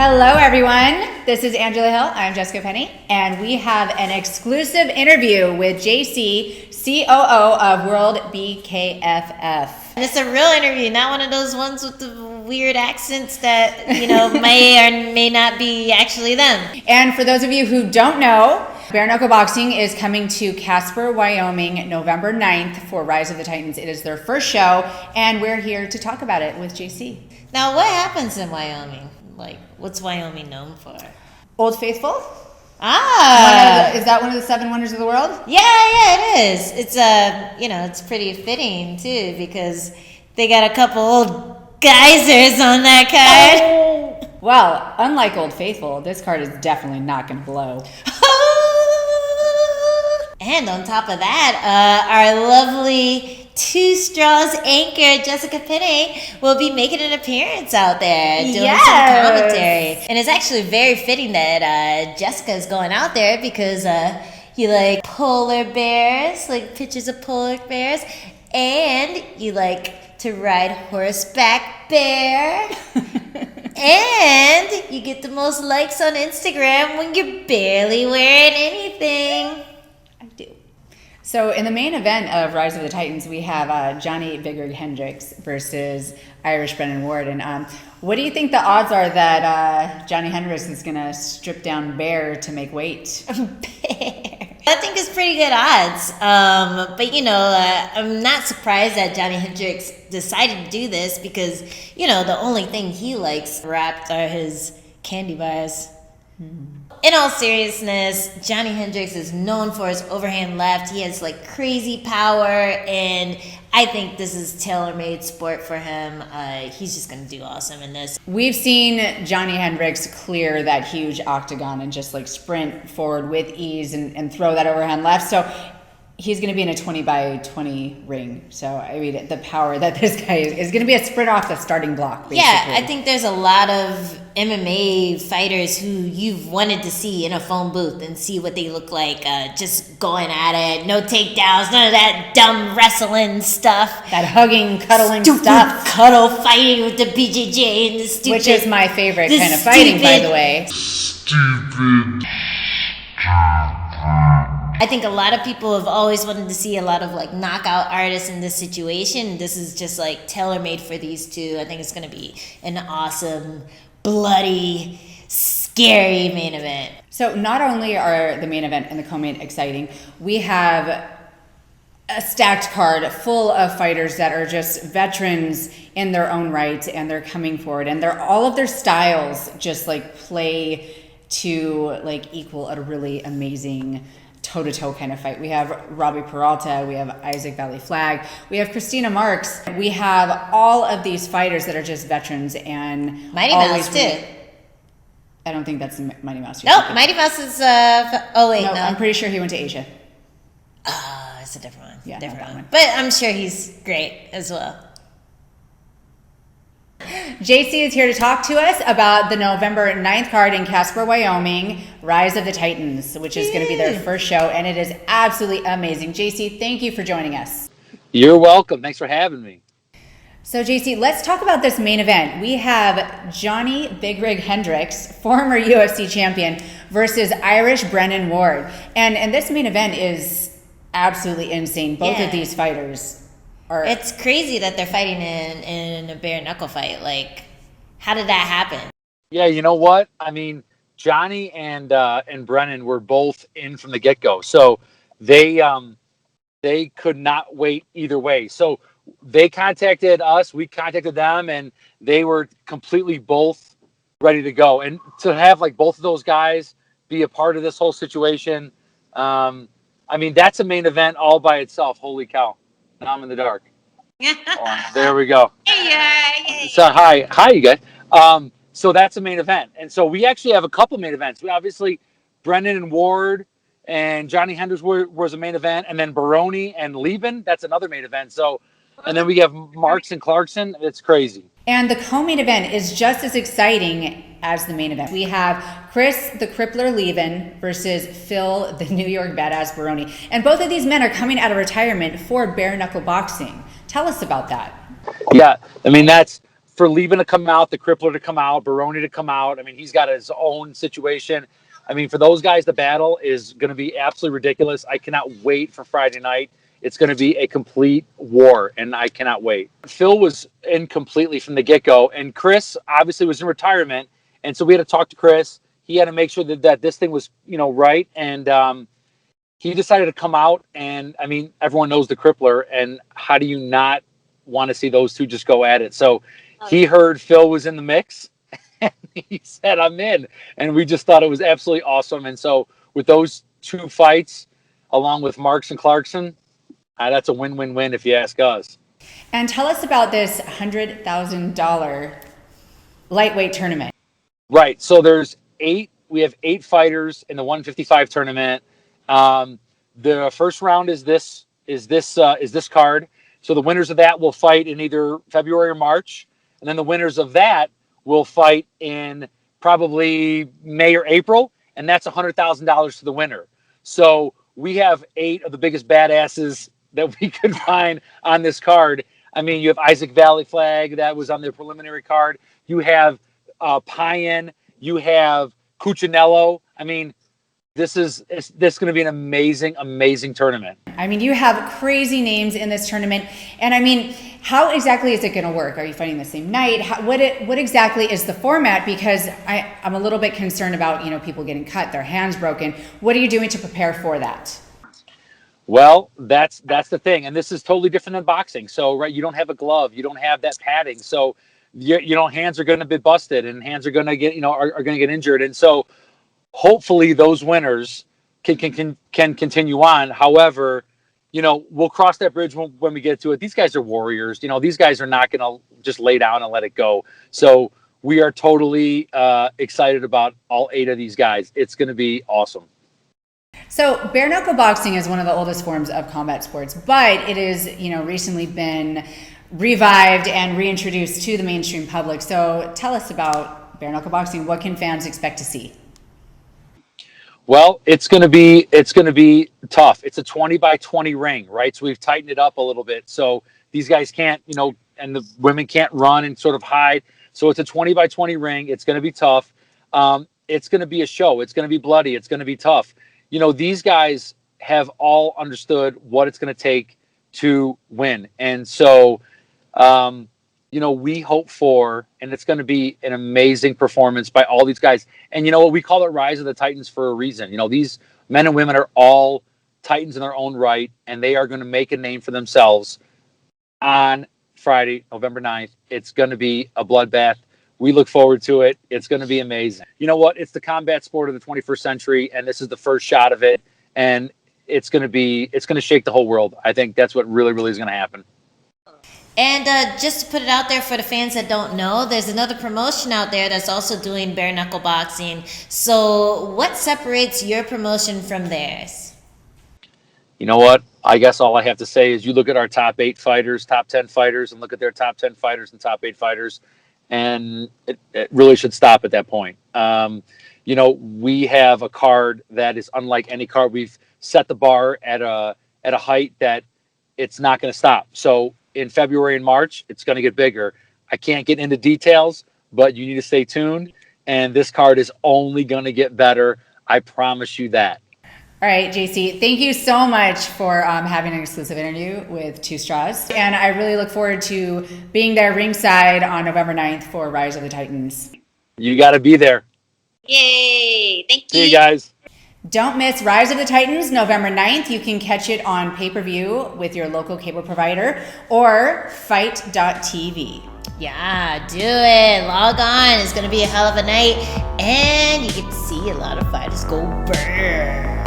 Hello everyone, this is Angela Hill, I'm Jessica Penny, and we have an exclusive interview with JC, COO of WBKFF. And it's a real interview, not one of those ones with the weird accents that, may or may not be actually them. And for those of you who don't know, Bare Knuckle Boxing is coming to Casper, Wyoming, November 9th for Rise of the Titans. It is their first show, and we're here to talk about it with JC. Now, what happens in Wyoming? What's Wyoming known for? Old Faithful? Is that one of the 7 wonders of the world? Yeah, it is. It's it's pretty fitting too because they got a couple old geysers on that card. Oh. Well, unlike Old Faithful, this card is definitely not going to blow. And on top of that, our lovely Two Straws anchor Jessica Penny will be making an appearance out there doing some commentary. And it's actually very fitting that Jessica is going out there because you like polar bears, like pictures of polar bears, and you like to ride horseback bear. And you get the most likes on Instagram when you're barely wearing anything. I do. So in the main event of Rise of the Titans, we have Johnny Big Rig Hendricks versus Irish Brennan Ward. And what do you think the odds are that Johnny Hendricks is going to strip down Bear to make weight? Bear. I think it's pretty good odds. But I'm not surprised that Johnny Hendricks decided to do this because, the only thing he likes wrapped are his candy bars. In all seriousness, Johnny Hendricks is known for his overhand left. He has crazy power, and I think this is tailor-made sport for him. He's just going to do awesome in this. We've seen Johnny Hendricks clear that huge octagon and just sprint forward with ease and throw that overhand left. So he's going to be in a 20 by 20 ring. So, I mean, the power that this guy is going to be a sprint off the starting block, basically. Yeah, I think there's a lot of MMA fighters who you've wanted to see in a phone booth and see what they look like, just going at it, no takedowns, none of that dumb wrestling stuff. That hugging, cuddling stuff. Cuddle fighting with the BJJ and the stupid... Which is my favorite kind of fighting, by the way. Stupid. I think a lot of people have always wanted to see a lot of knockout artists in this situation. This is just tailor-made for these two. I think it's going to be an awesome, bloody, scary main event. So not only are the main event and the co-main exciting, we have a stacked card full of fighters that are just veterans in their own right, and they're coming forward, and all of their styles just play to equal a really amazing toe-to-toe kind of fight. We have Robbie Peralta, we have Isaac Valley Flag, we have Christina Marks. We have all of these fighters that are just veterans and Mighty Mouse too. I don't think that's Mighty Mouse. Nope, Mighty Mouse is no. I'm pretty sure he went to Asia. It's a different one. Yeah, different that one. But I'm sure he's great as well. JC is here to talk to us about the November 9th card in Casper, Wyoming, Rise of the Titans, which is going to be their first show, and it is absolutely amazing. JC, thank you for joining us. You're welcome. Thanks for having me. So, JC, let's talk about this main event. We have Johnny Big Rig Hendricks, former UFC champion, versus Irish Brennan Ward. And this main event is absolutely insane. Both of these fighters are... It's crazy that they're fighting in a bare knuckle fight. How did that happen? Yeah, you know what? I mean, Johnny and Brennan were both in from the get-go. So they could not wait either way. So they contacted us, we contacted them, and they were completely both ready to go. And to have both of those guys be a part of this whole situation, I mean, that's a main event all by itself. Holy cow. Now I'm in the dark. There we go. Hey. So hi you guys. So that's a main event. And so we actually have a couple main events. We obviously, Brennan and Ward and Johnny Hendricks was a main event, and then Baroni and Lieben, that's another main event. So, and then we have Marks and Clarkson. It's crazy. And the co-main event is just as exciting as the main event. We have Chris the Crippler Lieben versus Phil the New York Badass Baroni. And both of these men are coming out of retirement for bare knuckle boxing. Tell us about that. Yeah, I mean, that's for Lieben to come out, the Crippler to come out, Baroni to come out. I mean, he's got his own situation. I mean, for those guys, the battle is going to be absolutely ridiculous. I cannot wait for Friday night. It's going to be a complete war, and I cannot wait. Phil was in completely from the get-go, and Chris obviously was in retirement, and so we had to talk to Chris. He had to make sure that this thing was, right, and he decided to come out, and, I mean, everyone knows the Crippler, and how do you not want to see those two just go at it? So he heard Phil was in the mix, and he said, I'm in, and we just thought it was absolutely awesome. And so with those two fights, along with Marks and Clarkson, that's a win-win-win if you ask us. And tell us about this $100,000 lightweight tournament. Right. So we have 8 fighters in the 155 tournament. The first round is this card. So the winners of that will fight in either February or March, and then the winners of that will fight in probably May or April, and that's $100,000 to the winner. So we have 8 of the biggest badasses that we could find on this card. I mean, you have Isaac Valley Flag that was on the preliminary card. You have Payan. You have Cuccinello. I mean, this is going to be an amazing tournament. I mean, you have crazy names in this tournament, and I mean, how exactly is it going to work? Are you fighting the same night? What exactly is the format? Because I'm a little bit concerned about people getting cut, their hands broken. What are you doing to prepare for that? Well, that's the thing, and this is totally different than boxing. So, right, you don't have a glove, you don't have that padding, so hands are going to be busted, and hands are going to get are going to get injured, and so hopefully those winners can continue on. However, we'll cross that bridge when we get to it. These guys are warriors. These guys are not going to just lay down and let it go. So we are totally excited about all 8 of these guys. It's going to be awesome. So bare knuckle boxing is one of the oldest forms of combat sports, but it is, recently been revived and reintroduced to the mainstream public. So tell us about bare knuckle boxing. What can fans expect to see? Well, it's going to be tough. It's a 20 by 20 ring, right? So we've tightened it up a little bit. So these guys can't, and the women can't run and sort of hide. So it's a 20 by 20 ring. It's going to be tough. It's going to be a show. It's going to be bloody. It's going to be tough. These guys have all understood what it's going to take to win. And so, we hope for, and it's going to be an amazing performance by all these guys. And we call it Rise of the Titans for a reason. These men and women are all Titans in their own right, and they are going to make a name for themselves on Friday, November 9th. It's going to be a bloodbath. We look forward to it. It's going to be amazing. You know what? It's the combat sport of the 21st century, and this is the first shot of it. And it's going to shake the whole world. I think that's what really, really is going to happen. And just to put it out there for the fans that don't know, there's another promotion out there that's also doing bare knuckle boxing. So what separates your promotion from theirs? You know what? I guess all I have to say is you look at our top 8 fighters, top 10 fighters, and look at their top 10 fighters and top 8 fighters, and it really should stop at that point. We have a card that is unlike any card. We've set the bar at a height that it's not going to stop. So in February and March, it's going to get bigger. I can't get into details, but you need to stay tuned. And this card is only going to get better. I promise you that. All right, JC, thank you so much for having an exclusive interview with Two Straws. And I really look forward to being there ringside on November 9th for Rise of the Titans. You got to be there. Yay! Thank you. See you guys. Don't miss Rise of the Titans, November 9th. You can catch it on pay-per-view with your local cable provider or fight.tv. Yeah, do it. Log on. It's going to be a hell of a night. And you get to see a lot of fighters go burn.